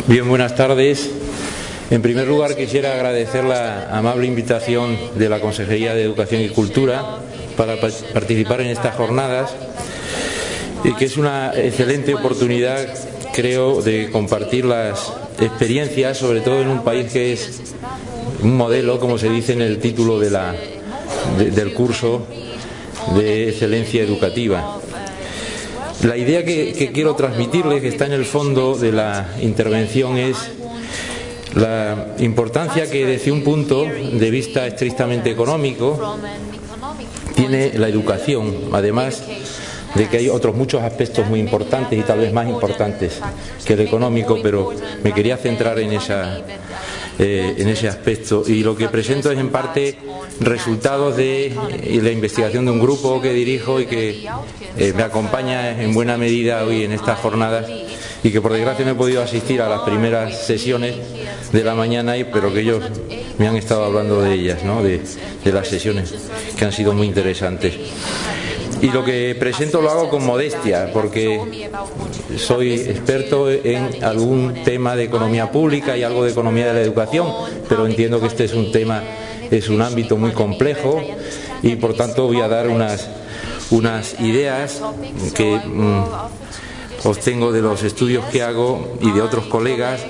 Bien, buenas tardes. En primer lugar, quisiera agradecer la amable invitación de la Consejería de Educación y Cultura para participar en estas jornadas, y que es una excelente oportunidad, creo, de compartir las experiencias, sobre todo en un país que es un modelo, como se dice en el título del curso, de excelencia educativa. La idea que quiero transmitirles, que está en el fondo de la intervención, es la importancia que, desde un punto de vista estrictamente económico, tiene la educación, además de que hay otros muchos aspectos muy importantes y tal vez más importantes que el económico, pero me quería centrar en ese aspecto, y lo que presento es en parte resultados de la investigación de un grupo que dirijo y que me acompaña en buena medida hoy en estas jornadas, y que por desgracia no he podido asistir a las primeras sesiones de la mañana, pero que ellos me han estado hablando de ellas, ¿no? de las sesiones, que han sido muy interesantes. Y lo que presento lo hago con modestia, porque soy experto en algún tema de economía pública y algo de economía de la educación, pero entiendo que este es un ámbito muy complejo, y por tanto voy a dar unas ideas que obtengo de los estudios que hago y de otros colegas,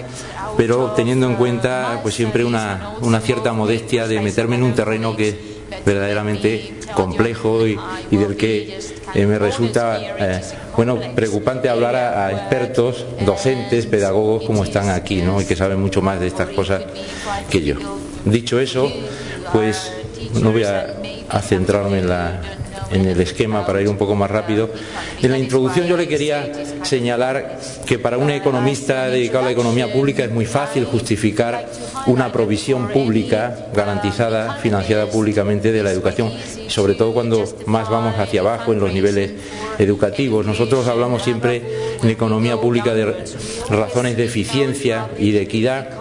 pero teniendo en cuenta pues siempre una cierta modestia de meterme en un terreno que es verdaderamente complejo y del que me resulta preocupante hablar a expertos, docentes, pedagogos como están aquí, ¿no? Y que saben mucho más de estas cosas que yo. Dicho eso, pues no voy a centrarme en el esquema para ir un poco más rápido. En la introducción yo le quería señalar que para un economista dedicado a la economía pública es muy fácil justificar una provisión pública garantizada, financiada públicamente, de la educación, sobre todo cuando más vamos hacia abajo en los niveles educativos. Nosotros hablamos siempre en economía pública de razones de eficiencia y de equidad.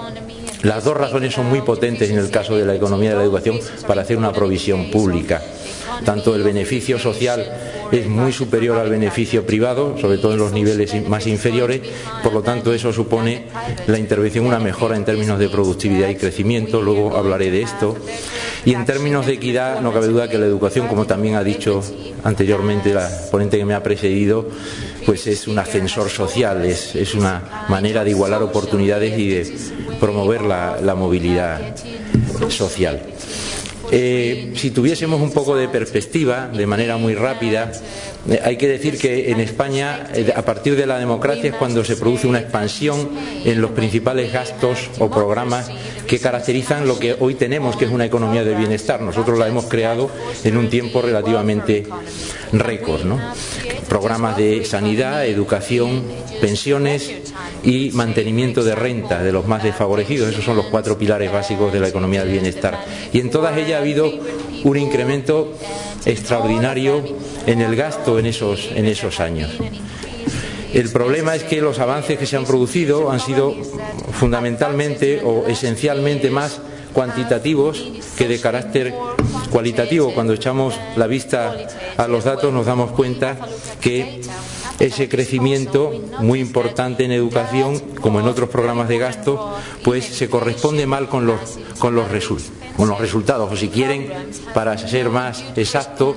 Las dos razones son muy potentes en el caso de la economía de la educación para hacer una provisión pública. Tanto el beneficio social es muy superior al beneficio privado, sobre todo en los niveles más inferiores, por lo tanto eso supone la intervención, una mejora en términos de productividad y crecimiento, luego hablaré de esto. Y en términos de equidad, no cabe duda que la educación, como también ha dicho anteriormente la ponente que me ha precedido, pues es un ascensor social, es una manera de igualar oportunidades y de promover la movilidad social. Si tuviésemos un poco de perspectiva, de manera muy rápida, hay que decir que en España, a partir de la democracia, es cuando se produce una expansión en los principales gastos o programas que caracterizan lo que hoy tenemos, que es una economía del bienestar. Nosotros la hemos creado en un tiempo relativamente récord, ¿no? Programas de sanidad, educación, pensiones y mantenimiento de renta de los más desfavorecidos. Esos son los 4 pilares básicos de la economía del bienestar. Y en todas ellas ha habido un incremento extraordinario en el gasto en esos años. El problema es que los avances que se han producido han sido fundamentalmente o esencialmente más cuantitativos que de carácter cualitativo. Cuando echamos la vista a los datos nos damos cuenta que ese crecimiento muy importante en educación, como en otros programas de gasto, pues se corresponde mal con los resultados, o si quieren, para ser más exacto,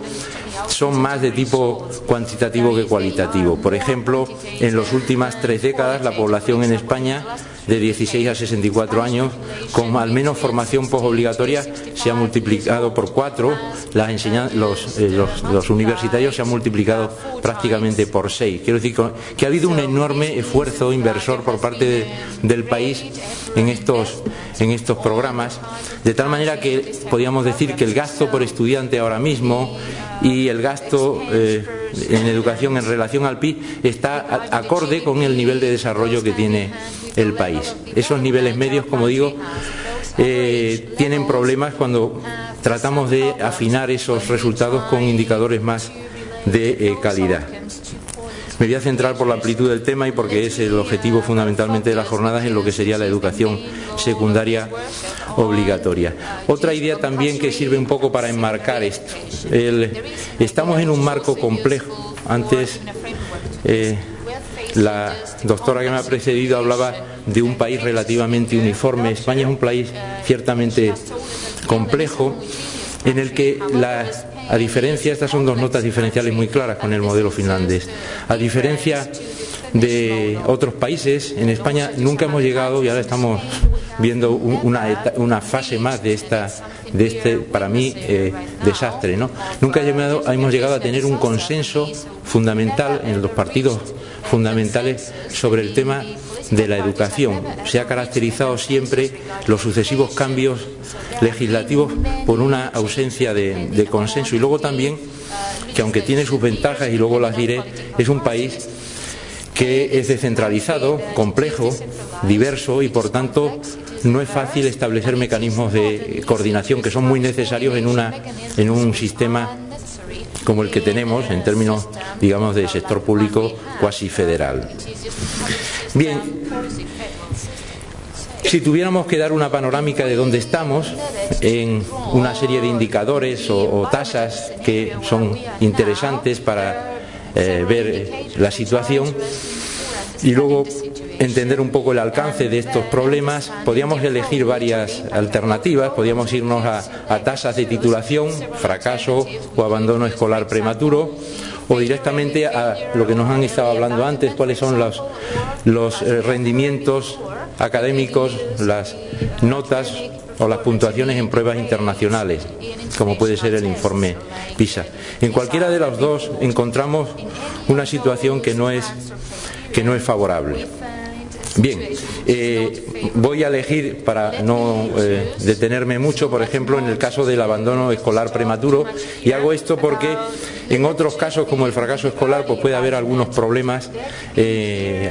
son más de tipo cuantitativo que cualitativo. Por ejemplo, en las últimas 3 décadas la población en España de 16 a 64 años con al menos formación posobligatoria se ha multiplicado por 4, los universitarios se han multiplicado prácticamente por 6. Quiero decir que ha habido un enorme esfuerzo inversor por parte del país en estos programas, de tal manera que podríamos decir que el gasto por estudiante ahora mismo y el gasto en educación en relación al PIB está acorde con el nivel de desarrollo que tiene el país. Esos niveles medios, como digo, tienen problemas cuando tratamos de afinar esos resultados con indicadores más de calidad. Me voy a centrar por la amplitud del tema y porque es el objetivo fundamentalmente de las jornadas en lo que sería la educación secundaria obligatoria. Otra idea también que sirve un poco para enmarcar esto. Estamos en un marco complejo. Antes La doctora que me ha precedido hablaba de un país relativamente uniforme. España es un país ciertamente complejo, en el que a diferencia, estas son dos notas diferenciales muy claras con el modelo finlandés, a diferencia de otros países, en España nunca hemos llegado, y ahora estamos viendo una fase más de este, para mí, desastre, ¿no? Nunca hemos llegado a tener un consenso fundamental en los partidos fundamentales sobre el tema de la educación. Se ha caracterizado siempre los sucesivos cambios legislativos por una ausencia de consenso, y luego también que, aunque tiene sus ventajas y luego las diré, es un país que es descentralizado, complejo, diverso, y por tanto no es fácil establecer mecanismos de coordinación que son muy necesarios en un sistema como el que tenemos en términos, digamos, de sector público cuasi federal. Bien, si tuviéramos que dar una panorámica de dónde estamos, en una serie de indicadores o tasas que son interesantes para ver la situación y luego entender un poco el alcance de estos problemas, podríamos elegir varias alternativas. Podríamos irnos a tasas de titulación, fracaso o abandono escolar prematuro, o directamente a lo que nos han estado hablando antes, cuáles son los rendimientos académicos, las notas o las puntuaciones en pruebas internacionales, como puede ser el informe PISA. En cualquiera de los dos encontramos una situación que no es favorable. Bien, voy a elegir, para no detenerme mucho, por ejemplo, en el caso del abandono escolar prematuro, y hago esto porque en otros casos, como el fracaso escolar, pues puede haber algunos problemas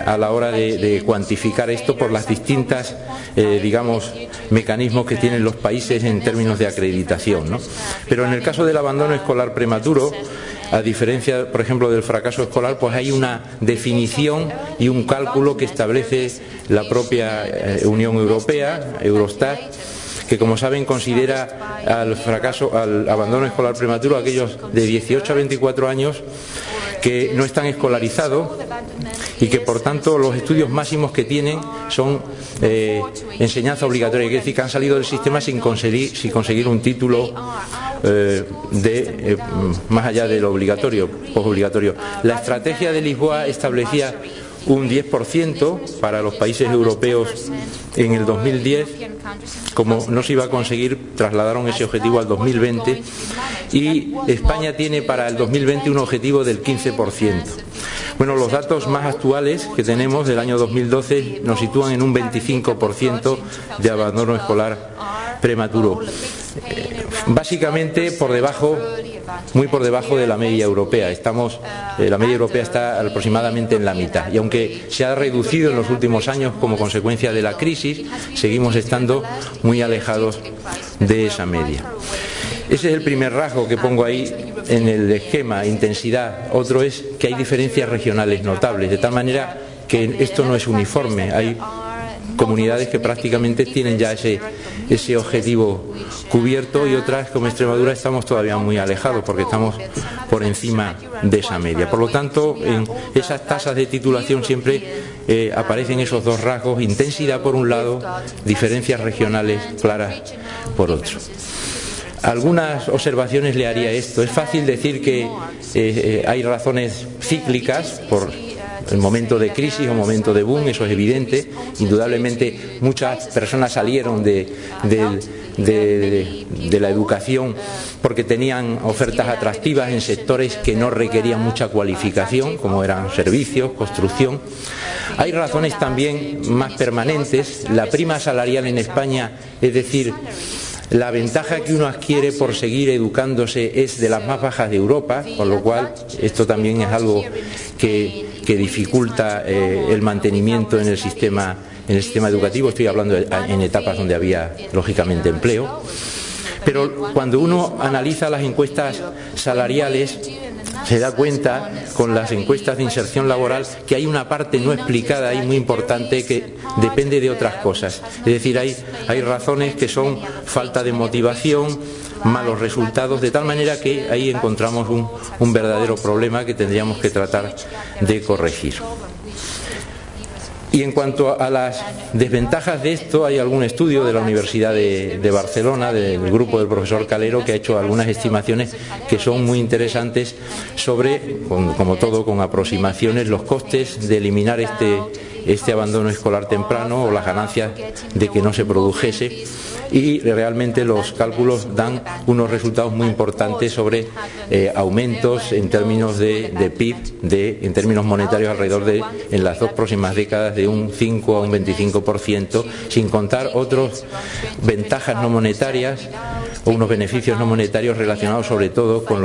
a la hora de cuantificar esto por las distintas, digamos, mecanismos que tienen los países en términos de acreditación, ¿no? Pero en el caso del abandono escolar prematuro, a diferencia, por ejemplo, del fracaso escolar, pues hay una definición y un cálculo que establece la propia Unión Europea, Eurostat, que, como saben, considera al abandono escolar prematuro aquellos de 18 a 24 años que no están escolarizados y que, por tanto, los estudios máximos que tienen son enseñanza obligatoria, quiere decir que han salido del sistema sin conseguir un título más allá de lo obligatorio, posobligatorio. La estrategia de Lisboa establecía un 10% para los países europeos en el 2010. Como no se iba a conseguir, trasladaron ese objetivo al 2020, y España tiene para el 2020 un objetivo del 15%. Bueno, los datos más actuales que tenemos del año 2012 nos sitúan en un 25% de abandono escolar prematuro. Básicamente muy por debajo de la media europea. La media europea está aproximadamente en la mitad, y aunque se ha reducido en los últimos años como consecuencia de la crisis, seguimos estando muy alejados de esa media. Ese es el primer rasgo que pongo ahí en el esquema, intensidad. Otro es que hay diferencias regionales notables, de tal manera que esto no es uniforme. Hay comunidades que prácticamente tienen ya ese objetivo cubierto, y otras, como Extremadura, estamos todavía muy alejados porque estamos por encima de esa media. Por lo tanto, en esas tasas de titulación siempre aparecen esos dos rasgos: intensidad por un lado, diferencias regionales claras por otro. Algunas observaciones le haría esto. Es fácil decir que hay razones cíclicas por el momento de crisis o momento de boom, eso es evidente. Indudablemente muchas personas salieron de la educación porque tenían ofertas atractivas en sectores que no requerían mucha cualificación, como eran servicios, construcción. Hay razones también más permanentes. La prima salarial en España, es decir, la ventaja que uno adquiere por seguir educándose, es de las más bajas de Europa, con lo cual esto también es algo que dificulta el mantenimiento en el sistema educativo. Estoy hablando en etapas donde había, lógicamente, empleo. Pero cuando uno analiza las encuestas salariales, se da cuenta, con las encuestas de inserción laboral, que hay una parte no explicada ahí muy importante que depende de otras cosas. Es decir, hay razones que son falta de motivación, malos resultados, de tal manera que ahí encontramos un verdadero problema que tendríamos que tratar de corregir. Y en cuanto a las desventajas de esto, hay algún estudio de la Universidad de Barcelona, del grupo del profesor Calero, que ha hecho algunas estimaciones que son muy interesantes sobre, como todo, con aproximaciones, los costes de eliminar este abandono escolar temprano o las ganancias de que no se produjese, y realmente los cálculos dan unos resultados muy importantes sobre aumentos en términos de PIB, en términos monetarios alrededor de, en las 2 próximas décadas, de un 5 a un 25%, sin contar otras ventajas no monetarias o unos beneficios no monetarios relacionados sobre todo con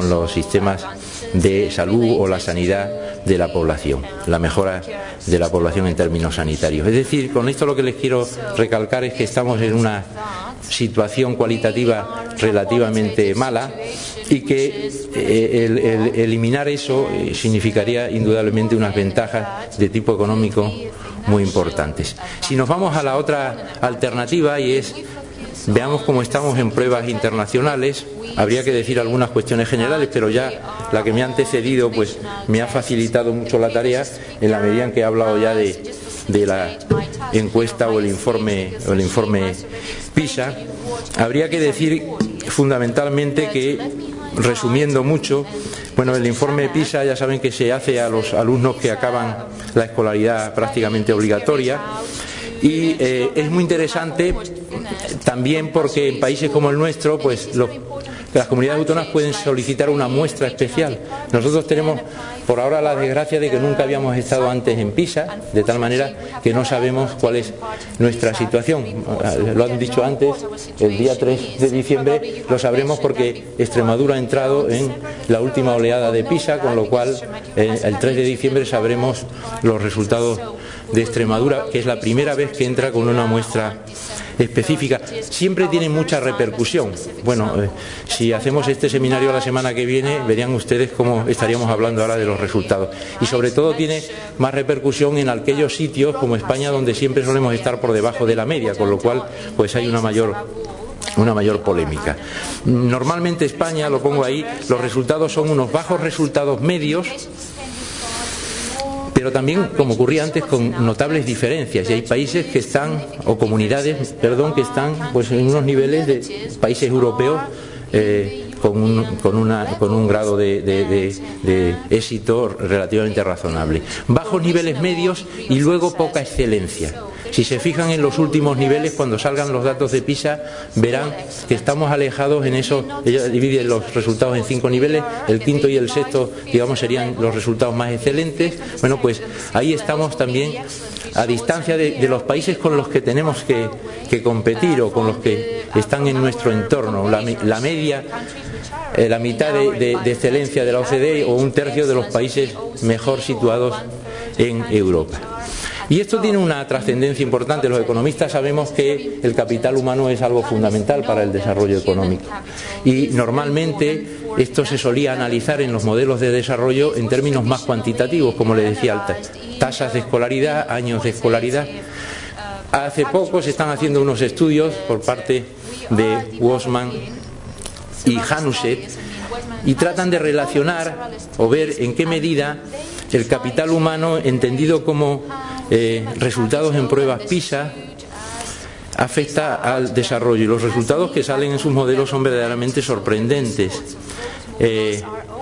los sistemas de salud o la sanidad de la población, la mejora de la población en términos sanitarios. Es decir, con esto lo que les quiero recalcar es que estamos en una situación cualitativa relativamente mala y que eliminar eso significaría indudablemente unas ventajas de tipo económico muy importantes. Si nos vamos a la otra alternativa, y es veamos cómo estamos en pruebas internacionales, habría que decir algunas cuestiones generales, pero ya la que me ha antecedido pues me ha facilitado mucho la tarea en la medida en que he hablado ya de la encuesta o el informe PISA. Habría que decir fundamentalmente que, resumiendo mucho, bueno, el informe PISA ya saben que se hace a los alumnos que acaban la escolaridad prácticamente obligatoria, y es muy interesante también porque en países como el nuestro pues las comunidades autónomas pueden solicitar una muestra especial. Nosotros tenemos por ahora la desgracia de que nunca habíamos estado antes en PISA, de tal manera que no sabemos cuál es nuestra situación. Lo han dicho antes, el día 3 de diciembre lo sabremos porque Extremadura ha entrado en la última oleada de PISA, con lo cual el 3 de diciembre sabremos los resultados de Extremadura, que es la primera vez que entra con una muestra específica. Siempre tiene mucha repercusión. Bueno, si hacemos este seminario la semana que viene, verían ustedes cómo estaríamos hablando ahora de los resultados. Y sobre todo tiene más repercusión en aquellos sitios como España, donde siempre solemos estar por debajo de la media, con lo cual pues hay una mayor polémica. Normalmente España, lo pongo ahí, los resultados son unos bajos resultados medios, pero también, como ocurría antes, con notables diferencias. Y hay países que están, o comunidades, perdón, que están pues en unos niveles de países europeos con un grado de éxito relativamente razonable. Bajos niveles medios y luego poca excelencia. Si se fijan en los últimos niveles, cuando salgan los datos de PISA, verán que estamos alejados en eso. Ella divide los resultados en 5 niveles, el quinto y el sexto, digamos, serían los resultados más excelentes. Bueno, pues ahí estamos también a distancia de los países con los que tenemos que competir o con los que están en nuestro entorno. La media, la mitad de excelencia de la OCDE o un tercio de los países mejor situados en Europa. Y esto tiene una trascendencia importante. Los economistas sabemos que el capital humano es algo fundamental para el desarrollo económico. Y normalmente esto se solía analizar en los modelos de desarrollo en términos más cuantitativos, como le decía, tasas de escolaridad, años de escolaridad. Hace poco se están haciendo unos estudios por parte de Wossman y Hanuset y tratan de relacionar o ver en qué medida el capital humano, entendido como resultados en pruebas PISA, afecta al desarrollo, y los resultados que salen en sus modelos son verdaderamente sorprendentes.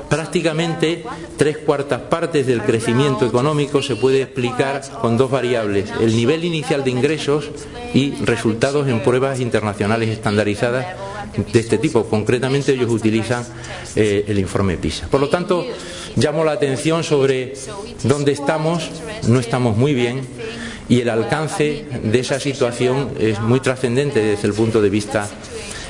Prácticamente 3/4 partes del crecimiento económico se puede explicar con 2 variables: el nivel inicial de ingresos y resultados en pruebas internacionales estandarizadas de este tipo. Concretamente ellos utilizan el informe PISA. Por lo tanto, llamo la atención sobre dónde estamos. No estamos muy bien, y el alcance de esa situación es muy trascendente desde el punto de vista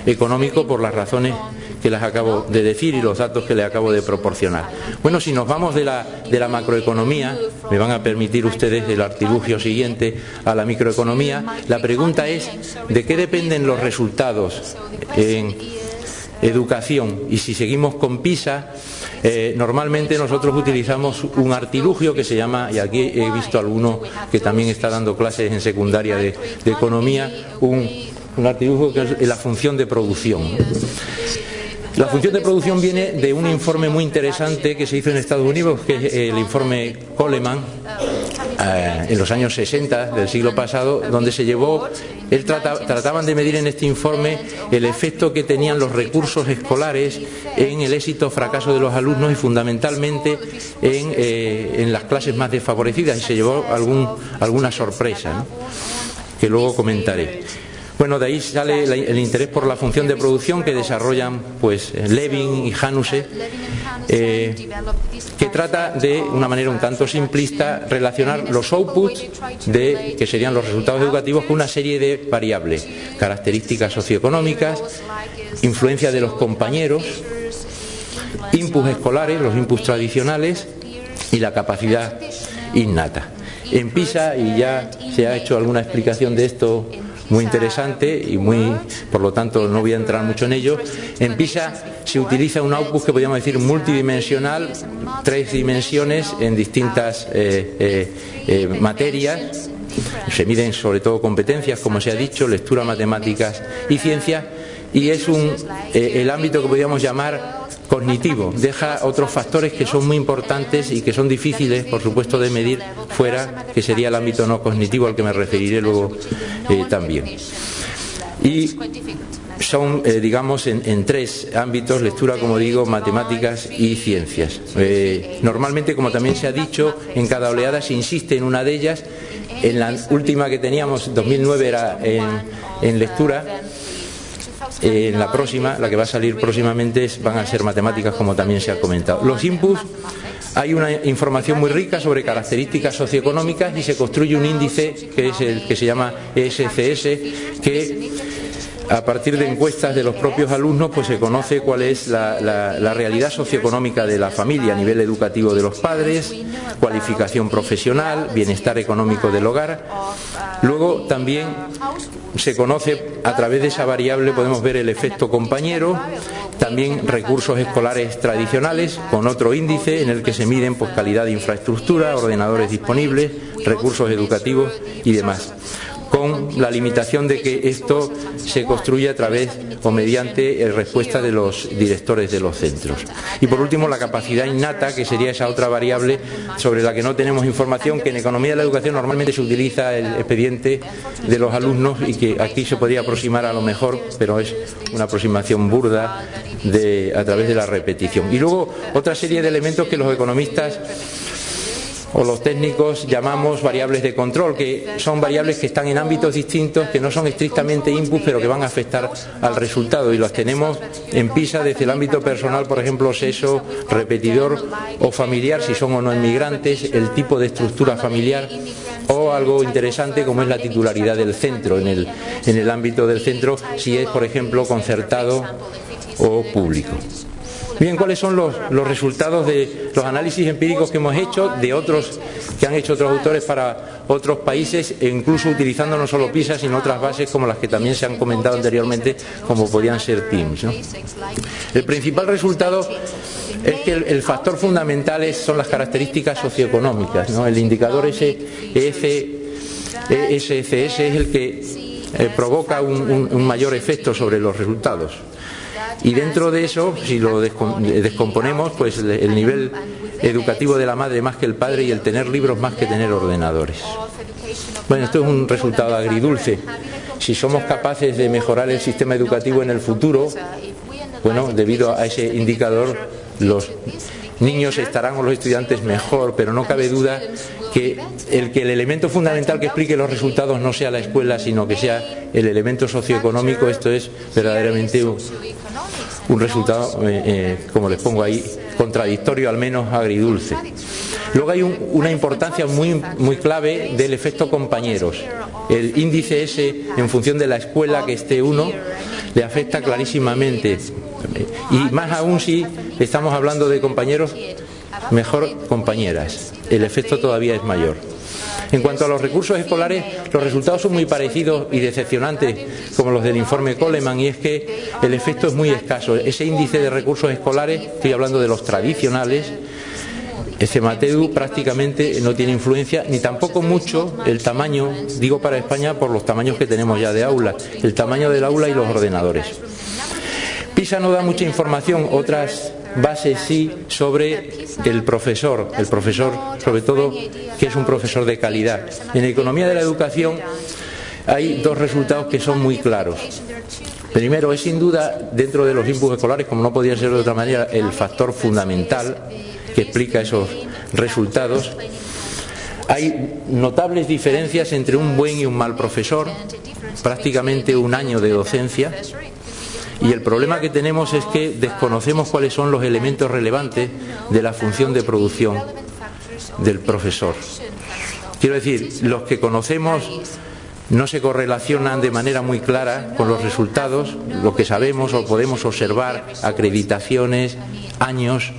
económico, por las razones que les acabo de decir y los datos que les acabo de proporcionar. Bueno, si nos vamos de la macroeconomía, me van a permitir ustedes el artilugio siguiente a la microeconomía. La pregunta es: ¿de qué dependen los resultados en educación? Y si seguimos con PISA, normalmente nosotros utilizamos un artilugio que se llama, y aquí he visto alguno que también está dando clases en secundaria de economía, un artilugio que es la función de producción. La función de producción viene de un informe muy interesante que se hizo en Estados Unidos, que es el informe Coleman. en los años 60 del siglo pasado, donde se llevó, trataban de medir en este informe el efecto que tenían los recursos escolares en el éxito o fracaso de los alumnos y fundamentalmente en las clases más desfavorecidas, y se llevó alguna sorpresa, ¿no?, que luego comentaré. Bueno, de ahí sale el interés por la función de producción que desarrollan pues Levin y Januse, que trata de una manera un tanto simplista relacionar los outputs, que serían los resultados educativos, con una serie de variables: características socioeconómicas, influencia de los compañeros, inputs escolares, los inputs tradicionales, y la capacidad innata. En PISA, y ya se ha hecho alguna explicación de esto muy interesante y por lo tanto no voy a entrar mucho en ello, en PISA se utiliza un output que podríamos decir multidimensional, 3 dimensiones en distintas materias. Se miden sobre todo competencias, como se ha dicho, lectura, matemáticas y ciencias, y es el ámbito que podríamos llamar cognitivo. Deja otros factores que son muy importantes y que son difíciles, por supuesto, de medir fuera, que sería el ámbito no cognitivo, al que me referiré luego también. Y son, digamos, en 3 ámbitos: lectura, como digo, matemáticas y ciencias. Normalmente, como también se ha dicho, en cada oleada se insiste en una de ellas. En la última que teníamos, 2009, era en lectura. En la próxima, la que va a salir próximamente, van a ser matemáticas, como también se ha comentado. Los inputs, hay una información muy rica sobre características socioeconómicas y se construye un índice que es el que se llama ESCS, que a partir de encuestas de los propios alumnos pues se conoce cuál es la realidad socioeconómica de la familia a nivel educativo de los padres, cualificación profesional, bienestar económico del hogar. Luego también se conoce, a través de esa variable podemos ver el efecto compañero, también recursos escolares tradicionales con otro índice en el que se miden pues calidad de infraestructura, ordenadores disponibles, recursos educativos y demás, con la limitación de que esto se construye a través o mediante respuesta de los directores de los centros. Y por último, la capacidad innata, que sería esa otra variable sobre la que no tenemos información, que en economía de la educación normalmente se utiliza el expediente de los alumnos y que aquí se podría aproximar a lo mejor, pero es una aproximación burda a través de la repetición. Y luego otra serie de elementos que los economistas o los técnicos llamamos variables de control, que son variables que están en ámbitos distintos, que no son estrictamente inputs, pero que van a afectar al resultado, y los tenemos en PISA desde el ámbito personal, por ejemplo, sexo, repetidor o familiar, si son o no inmigrantes, el tipo de estructura familiar, o algo interesante como es la titularidad del centro, en el ámbito del centro, si es, por ejemplo, concertado o público. Bien, ¿cuáles son los resultados de los análisis empíricos que hemos hecho, de otros que han hecho otros autores para otros países, e incluso utilizando no solo PISA, sino otras bases como las que también se han comentado anteriormente, como podían ser TIMSS, ¿no? El principal resultado es que el factor fundamental son las características socioeconómicas, ¿no? El indicador ESCS es el que provoca un mayor efecto sobre los resultados. Y dentro de eso, si lo descomponemos, pues el nivel educativo de la madre más que el padre, y el tener libros más que tener ordenadores. Bueno, esto es un resultado agridulce. Si somos capaces de mejorar el sistema educativo en el futuro, bueno, debido a ese indicador, los niños estarán, o los estudiantes, mejor, pero no cabe duda que el elemento fundamental que explique los resultados no sea la escuela, sino que sea el elemento socioeconómico. Esto es verdaderamente un resultado, como les pongo ahí, contradictorio, al menos agridulce. Luego hay una importancia muy clave del efecto compañeros. El índice ese, en función de la escuela que esté uno, le afecta clarísimamente. Y más aún si estamos hablando de compañeros, mejor compañeras. El efecto todavía es mayor. En cuanto a los recursos escolares, los resultados son muy parecidos y decepcionantes como los del informe Coleman, y es que el efecto es muy escaso. Ese índice de recursos escolares, estoy hablando de los tradicionales, CEMATEDU prácticamente no tiene influencia, ni tampoco mucho el tamaño, digo para España por los tamaños que tenemos ya de aula, el tamaño del aula y los ordenadores. PISA no da mucha información. Otras base sí sobre el profesor sobre todo que es un profesor de calidad. En la economía de la educación hay dos resultados que son muy claros. Primero, es sin duda, dentro de los inputs escolares, como no podía ser de otra manera, el factor fundamental que explica esos resultados. Hay notables diferencias entre un buen y un mal profesor, prácticamente un año de docencia, y el problema que tenemos es que desconocemos cuáles son los elementos relevantes de la función de producción del profesor. Quiero decir, los que conocemos no se correlacionan de manera muy clara con los resultados, lo que sabemos o podemos observar, acreditaciones, años,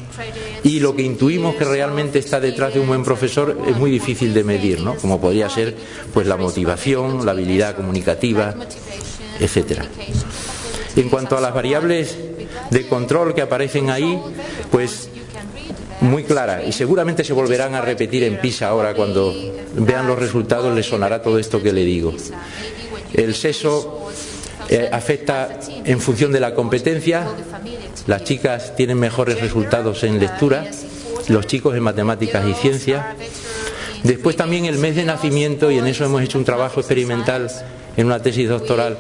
y lo que intuimos que realmente está detrás de un buen profesor es muy difícil de medir, ¿no? Como podría ser pues la motivación, la habilidad comunicativa, etcétera. En cuanto a las variables de control que aparecen ahí, pues muy clara, y seguramente se volverán a repetir en PISA ahora. Cuando vean los resultados les sonará todo esto que le digo. El sexo afecta en función de la competencia. Las chicas tienen mejores resultados en lectura, los chicos en matemáticas y ciencias. Después también el mes de nacimiento, y en eso hemos hecho un trabajo experimental en una tesis doctoral.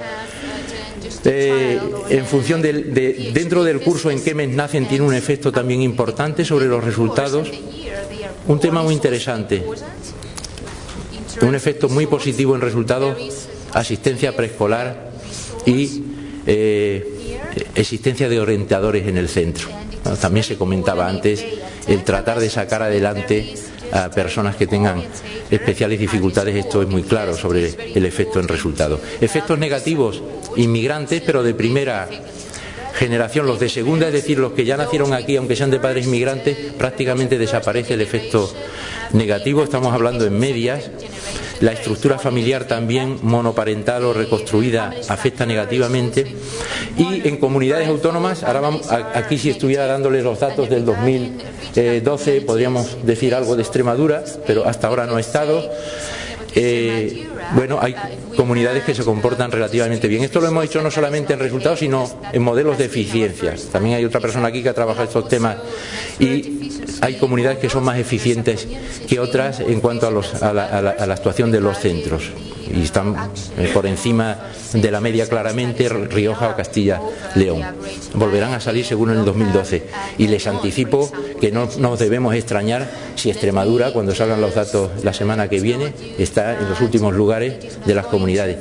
En función dentro del curso en qué mes nacen tiene un efecto también importante sobre los resultados. Un tema muy interesante, un efecto muy positivo en resultados: asistencia preescolar y existencia de orientadores en el centro. Bueno, también se comentaba antes el tratar de sacar adelante a personas que tengan especiales dificultades. Esto es muy claro sobre el efecto en resultados. Efectos negativos: inmigrantes, pero de primera generación. Los de segunda, es decir, los que ya nacieron aquí, aunque sean de padres inmigrantes, prácticamente desaparece el efecto negativo. Estamos hablando en medias. La estructura familiar también, monoparental o reconstruida, afecta negativamente. Y en comunidades autónomas, ahora vamos, aquí si estuviera dándoles los datos del 2012, podríamos decir algo de Extremadura, pero hasta ahora no ha estado. Bueno, hay comunidades que se comportan relativamente bien. Esto lo hemos hecho no solamente en resultados, sino en modelos de eficiencia. También hay otra persona aquí que ha trabajado estos temas, y hay comunidades que son más eficientes que otras en cuanto a la actuación de los centros, y están por encima de la media claramente Rioja o Castilla-León. Volverán a salir según en el 2012, y les anticipo que no nos debemos extrañar si Extremadura, cuando salgan los datos la semana que viene, está en los últimos lugares de las comunidades.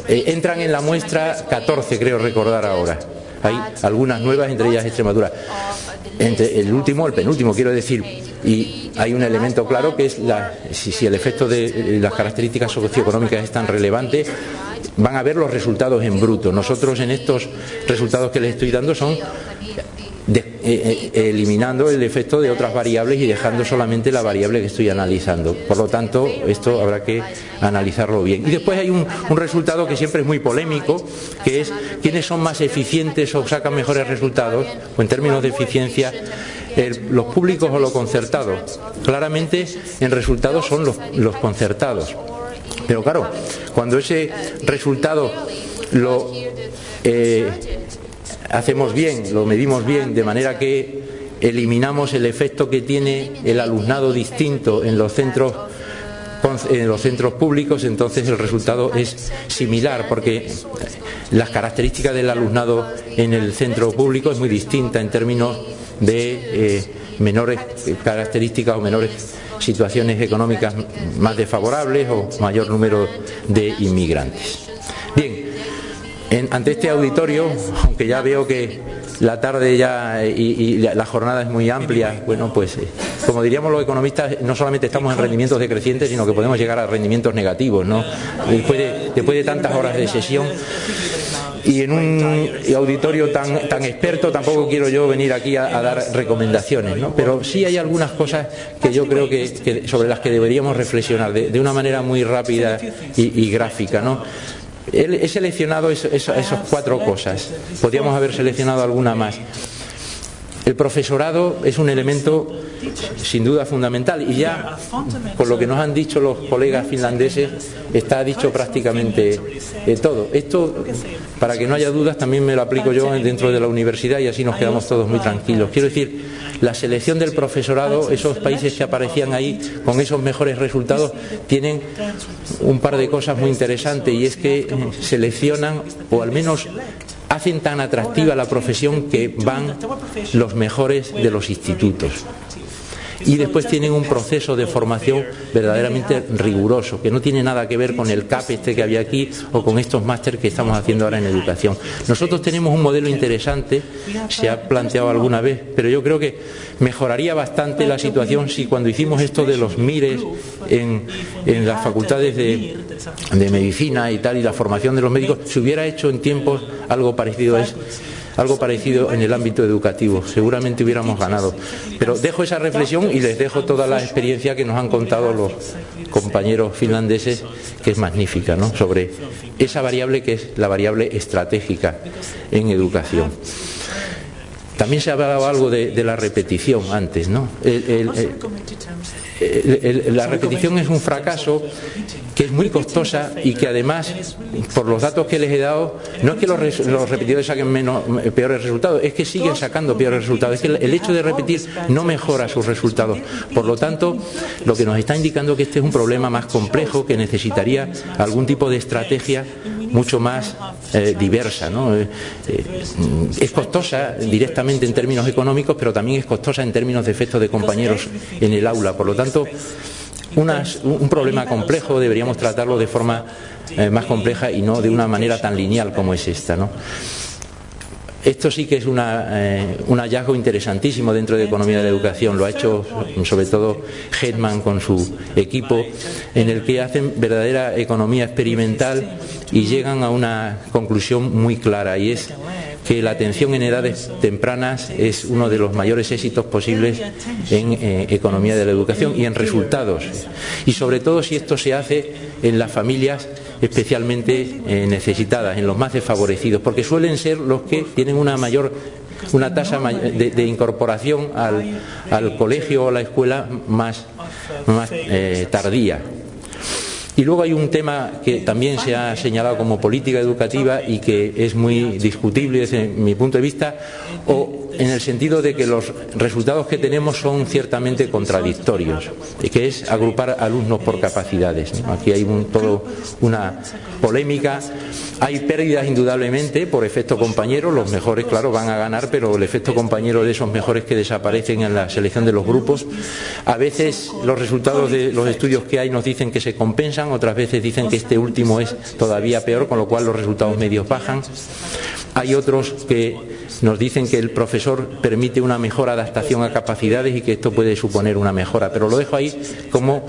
Entran en la muestra 14, creo recordar ahora. Hay algunas nuevas, entre ellas Extremadura. Entre el último, el penúltimo, quiero decir. Y hay un elemento claro que es si el efecto de las características socioeconómicas es tan relevante, van a ver los resultados en bruto. Nosotros en estos resultados que les estoy dando son eliminando el efecto de otras variables y dejando solamente la variable que estoy analizando. Por lo tanto, esto habrá que analizarlo bien. Y después hay un resultado que siempre es muy polémico, que es quiénes son más eficientes o sacan mejores resultados, o en términos de eficiencia, los públicos o los concertados. Claramente en resultados son los concertados. Pero claro, cuando ese resultado lo hacemos bien, lo medimos bien, de manera que eliminamos el efecto que tiene el alumnado distinto en los centros públicos, entonces el resultado es similar, porque las características del alumnado en el centro público es muy distinta en términos de menores características o menores situaciones económicas más desfavorables o mayor número de inmigrantes. Bien. Ante este auditorio, aunque ya veo que la tarde ya y la jornada es muy amplia, bueno, pues como diríamos los economistas, no solamente estamos en rendimientos decrecientes, sino que podemos llegar a rendimientos negativos, ¿no? Después de tantas horas de sesión, y en un auditorio tan experto, tampoco quiero yo venir aquí a dar recomendaciones, ¿no? Pero sí hay algunas cosas que yo creo que sobre las que deberíamos reflexionar de una manera muy rápida y gráfica, ¿no? He seleccionado esas 4 cosas. Podríamos haber seleccionado alguna más. El profesorado es un elemento sin duda fundamental, y ya por lo que nos han dicho los colegas finlandeses está dicho prácticamente todo. Esto, para que no haya dudas, también me lo aplico yo dentro de la universidad y así nos quedamos todos muy tranquilos. Quiero decir, la selección del profesorado, esos países que aparecían ahí con esos mejores resultados, tienen un par de cosas muy interesantes, y es que seleccionan, o al menos hacen tan atractiva la profesión, que van los mejores de los institutos. Y después tienen un proceso de formación verdaderamente riguroso, que no tiene nada que ver con el CAP que había aquí o con estos másteres que estamos haciendo ahora en educación. Nosotros tenemos un modelo interesante, se ha planteado alguna vez, pero yo creo que mejoraría bastante la situación si cuando hicimos esto de los MIRES en las facultades de medicina y tal, y la formación de los médicos, se hubiera hecho en tiempos algo parecido a eso. Algo parecido en el ámbito educativo, seguramente hubiéramos ganado. Pero dejo esa reflexión y les dejo toda la experiencia que nos han contado los compañeros finlandeses, que es magnífica, ¿no?, sobre esa variable que es la variable estratégica en educación. También se ha hablado algo de la repetición antes, ¿no? La repetición es un fracaso que es muy costosa y que además, por los datos que les he dado, no es que los repetidores saquen peores resultados, es que siguen sacando peores resultados. Es que el hecho de repetir no mejora sus resultados. Por lo tanto, lo que nos está indicando que este es un problema más complejo, que necesitaría algún tipo de estrategia mucho más diversa, ¿no? Es costosa directamente en términos económicos, pero también es costosa en términos de efectos de compañeros en el aula. Por lo tanto, un problema complejo deberíamos tratarlo de forma más compleja y no de una manera tan lineal como es esta, ¿no? Esto sí que es un hallazgo interesantísimo dentro de economía de la educación. Lo ha hecho sobre todo Hetman con su equipo, en el que hacen verdadera economía experimental y llegan a una conclusión muy clara, y es que la atención en edades tempranas es uno de los mayores éxitos posibles en economía de la educación y en resultados, y sobre todo si esto se hace en las familias especialmente necesitadas, en los más desfavorecidos, porque suelen ser los que tienen una tasa de incorporación al colegio o a la escuela más tardía. Y luego hay un tema que también se ha señalado como política educativa y que es muy discutible desde mi punto de vista, o en el sentido de que los resultados que tenemos son ciertamente contradictorios, que es agrupar alumnos por capacidades, ¿no? Aquí hay toda una polémica. Hay pérdidas indudablemente por efecto compañero, los mejores claro van a ganar, pero el efecto compañero de esos mejores que desaparecen en la selección de los grupos, a veces los resultados de los estudios que hay nos dicen que se compensan, otras veces dicen que este último es todavía peor, con lo cual los resultados medios bajan. Hay otros que nos dicen que el profesor permite una mejor adaptación a capacidades y que esto puede suponer una mejora, pero lo dejo ahí como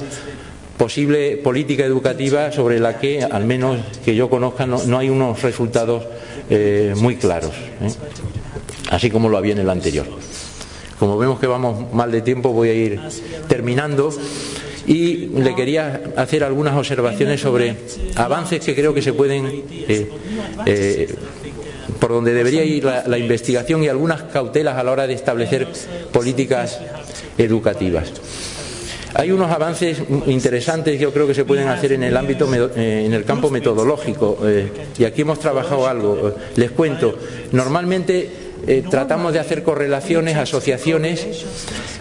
posible política educativa sobre la que, al menos que yo conozca, no hay unos resultados muy claros, así como lo había en el anterior. Como vemos que vamos mal de tiempo, voy a ir terminando y le quería hacer algunas observaciones sobre avances que creo que se pueden por donde debería ir la investigación, y algunas cautelas a la hora de establecer políticas educativas. Hay unos avances interesantes que yo creo que se pueden hacer en el ámbito, en el campo metodológico, y aquí hemos trabajado algo. Les cuento, normalmente tratamos de hacer correlaciones, asociaciones,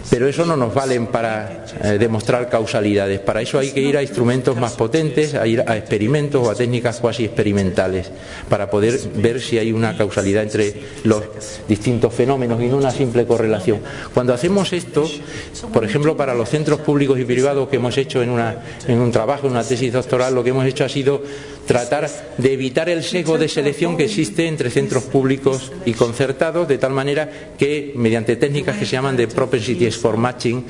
pero eso no nos valen para demostrar causalidades. Para eso hay que ir a instrumentos más potentes, a ir a experimentos o a técnicas cuasi experimentales, para poder ver si hay una causalidad entre los distintos fenómenos y no una simple correlación. Cuando hacemos esto, por ejemplo, para los centros públicos y privados que hemos hecho en un trabajo, en una tesis doctoral, lo que hemos hecho ha sido tratar de evitar el sesgo de selección que existe entre centros públicos y concertados, de tal manera que, mediante técnicas que se llaman de propensity score matching,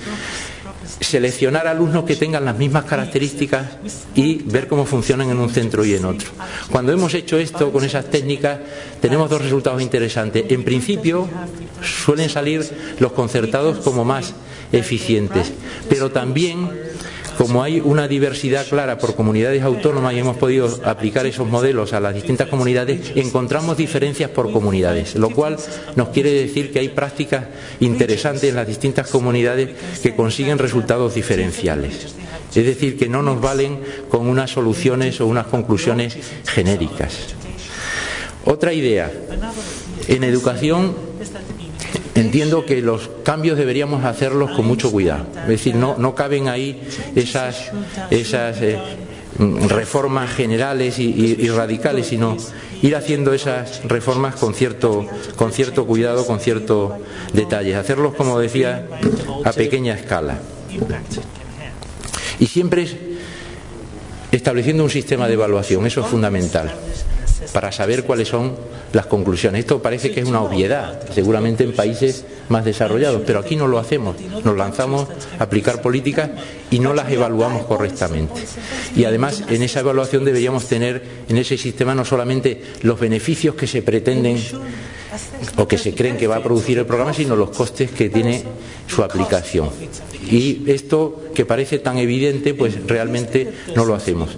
seleccionar alumnos que tengan las mismas características y ver cómo funcionan en un centro y en otro. Cuando hemos hecho esto con esas técnicas, tenemos dos resultados interesantes. En principio, suelen salir los concertados como más eficientes, pero también como hay una diversidad clara por comunidades autónomas y hemos podido aplicar esos modelos a las distintas comunidades, encontramos diferencias por comunidades, lo cual nos quiere decir que hay prácticas interesantes en las distintas comunidades que consiguen resultados diferenciales. Es decir, que no nos valen con unas soluciones o unas conclusiones genéricas. Otra idea, en educación entiendo que los cambios deberíamos hacerlos con mucho cuidado. Es decir, no caben ahí esas reformas generales y radicales, sino ir haciendo esas reformas con cierto cuidado, con cierto detalle. Hacerlos, como decía, a pequeña escala. Y siempre estableciendo un sistema de evaluación, eso es fundamental, para saber cuáles son las conclusiones. Esto parece que es una obviedad, seguramente en países más desarrollados, pero aquí no lo hacemos. Nos lanzamos a aplicar políticas y no las evaluamos correctamente. Y además, en esa evaluación deberíamos tener en ese sistema no solamente los beneficios que se pretenden o que se creen que va a producir el programa, sino los costes que tiene su aplicación. Y esto, que parece tan evidente, pues realmente no lo hacemos.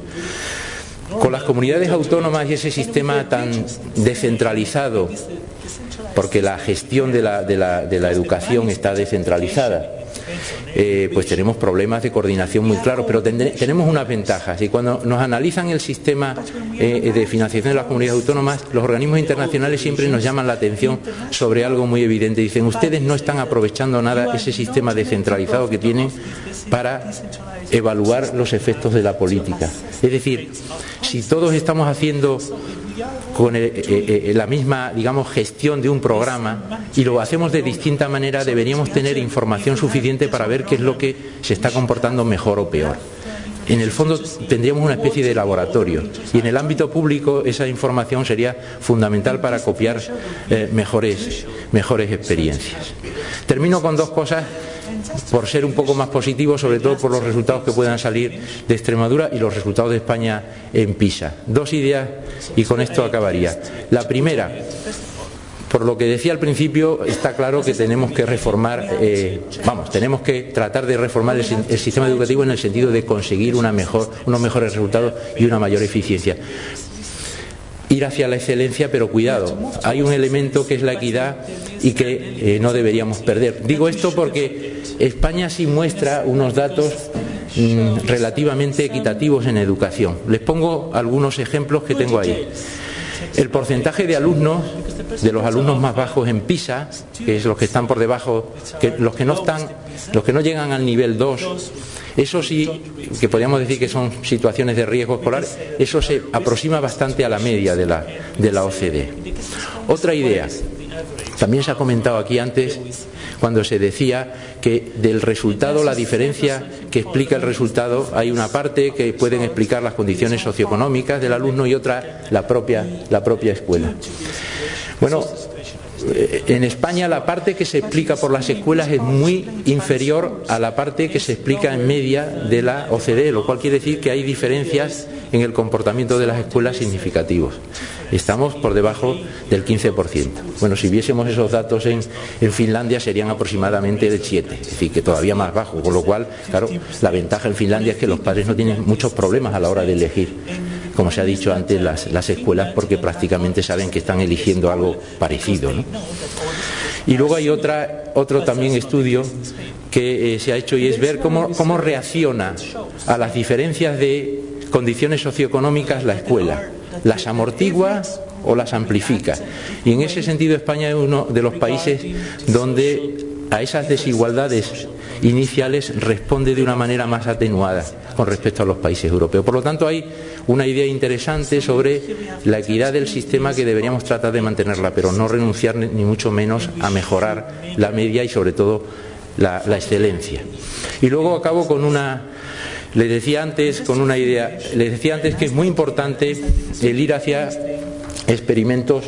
Con las comunidades autónomas y ese sistema tan descentralizado, porque la gestión de la educación está descentralizada, pues tenemos problemas de coordinación muy claros, pero tenemos unas ventajas. Y cuando nos analizan el sistema de financiación de las comunidades autónomas, los organismos internacionales siempre nos llaman la atención sobre algo muy evidente. Dicen, ustedes no están aprovechando nada ese sistema descentralizado que tienen para evaluar los efectos de la política. Es decir, si todos estamos haciendo con la misma, digamos, gestión de un programa y lo hacemos de distinta manera, deberíamos tener información suficiente para ver qué es lo que se está comportando mejor o peor. En el fondo tendríamos una especie de laboratorio y en el ámbito público esa información sería fundamental para copiar mejores experiencias. Termino con dos cosas, por ser un poco más positivo, sobre todo por los resultados que puedan salir de Extremadura y los resultados de España en PISA. Dos ideas y con esto acabaría. La primera, por lo que decía al principio, está claro que tenemos que reformar, tenemos que tratar de reformar el sistema educativo en el sentido de conseguir unos mejores resultados y una mayor eficiencia. Ir hacia la excelencia, pero cuidado, hay un elemento que es la equidad y que no deberíamos perder. Digo esto porque España sí muestra unos datos relativamente equitativos en educación. Les pongo algunos ejemplos que tengo ahí. El porcentaje de alumnos, de los alumnos más bajos en PISA, que es los que están por debajo, los que no llegan al nivel 2, eso sí, que podríamos decir que son situaciones de riesgo escolar, eso se aproxima bastante a la media de la OCDE. Otra idea, también se ha comentado aquí antes, cuando se decía que del resultado, la diferencia que explica el resultado, hay una parte que pueden explicar las condiciones socioeconómicas del alumno y otra la propia escuela. Bueno, en España la parte que se explica por las escuelas es muy inferior a la parte que se explica en media de la OCDE, lo cual quiere decir que hay diferencias en el comportamiento de las escuelas significativos. Estamos por debajo del 15%. Bueno, si viésemos esos datos en Finlandia serían aproximadamente del 7%, es decir, que todavía más bajo, con lo cual, claro, la ventaja en Finlandia es que los padres no tienen muchos problemas a la hora de elegir, como se ha dicho antes, las escuelas, porque prácticamente saben que están eligiendo algo parecido, ¿no? Y luego hay otro también estudio que se ha hecho y es ver cómo reacciona a las diferencias de condiciones socioeconómicas la escuela. ¿Las amortigua o las amplifica? Y en ese sentido España es uno de los países donde a esas desigualdades iniciales responde de una manera más atenuada con respecto a los países europeos. Por lo tanto, hay una idea interesante sobre la equidad del sistema que deberíamos tratar de mantenerla, pero no renunciar ni mucho menos a mejorar la media y sobre todo la excelencia. Y luego acabo con les decía antes que es muy importante el ir hacia experimentos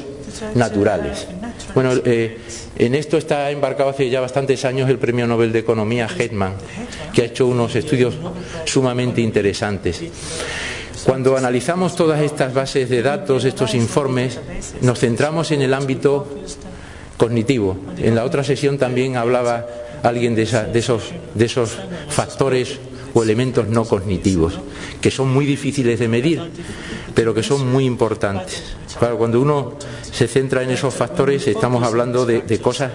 naturales. Bueno, en esto está embarcado hace ya bastantes años el Premio Nobel de Economía Hetman, que ha hecho unos estudios sumamente interesantes. Cuando analizamos todas estas bases de datos, estos informes, nos centramos en el ámbito cognitivo. En la otra sesión también hablaba alguien de esos factores o elementos no cognitivos, que son muy difíciles de medir, pero que son muy importantes. Claro, cuando uno se centra en esos factores, estamos hablando de cosas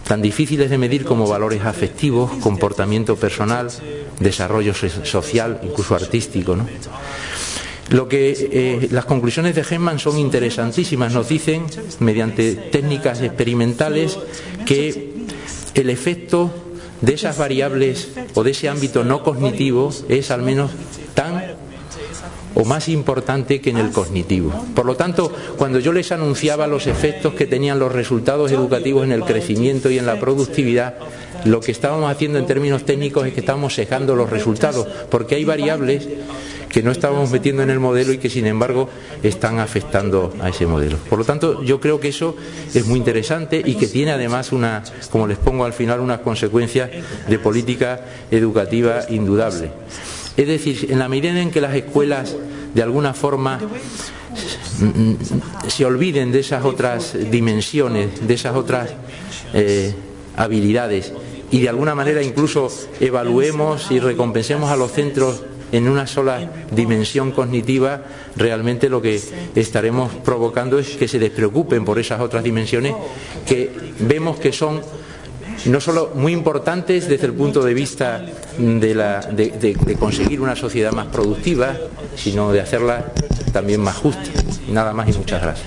tan difíciles de medir como valores afectivos, comportamiento personal, desarrollo social, incluso artístico, ¿no? Las conclusiones de Hemans son interesantísimas. Nos dicen, mediante técnicas experimentales, que el efecto de esas variables o de ese ámbito no cognitivo es al menos tan o más importante que en el cognitivo. Por lo tanto, cuando yo les anunciaba los efectos que tenían los resultados educativos en el crecimiento y en la productividad, lo que estábamos haciendo en términos técnicos es que estábamos sesgando los resultados, porque hay variables que no estábamos metiendo en el modelo y que sin embargo están afectando a ese modelo. Por lo tanto, yo creo que eso es muy interesante y que tiene además como les pongo al final, unas consecuencias de política educativa indudable. Es decir, en la medida en que las escuelas de alguna forma se olviden de esas otras dimensiones, de esas otras habilidades, y de alguna manera incluso evaluemos y recompensemos a los centros en una sola dimensión cognitiva, realmente lo que estaremos provocando es que se despreocupen por esas otras dimensiones que vemos que son no solo muy importantes desde el punto de vista de conseguir una sociedad más productiva, sino de hacerla también más justa. Nada más y muchas gracias.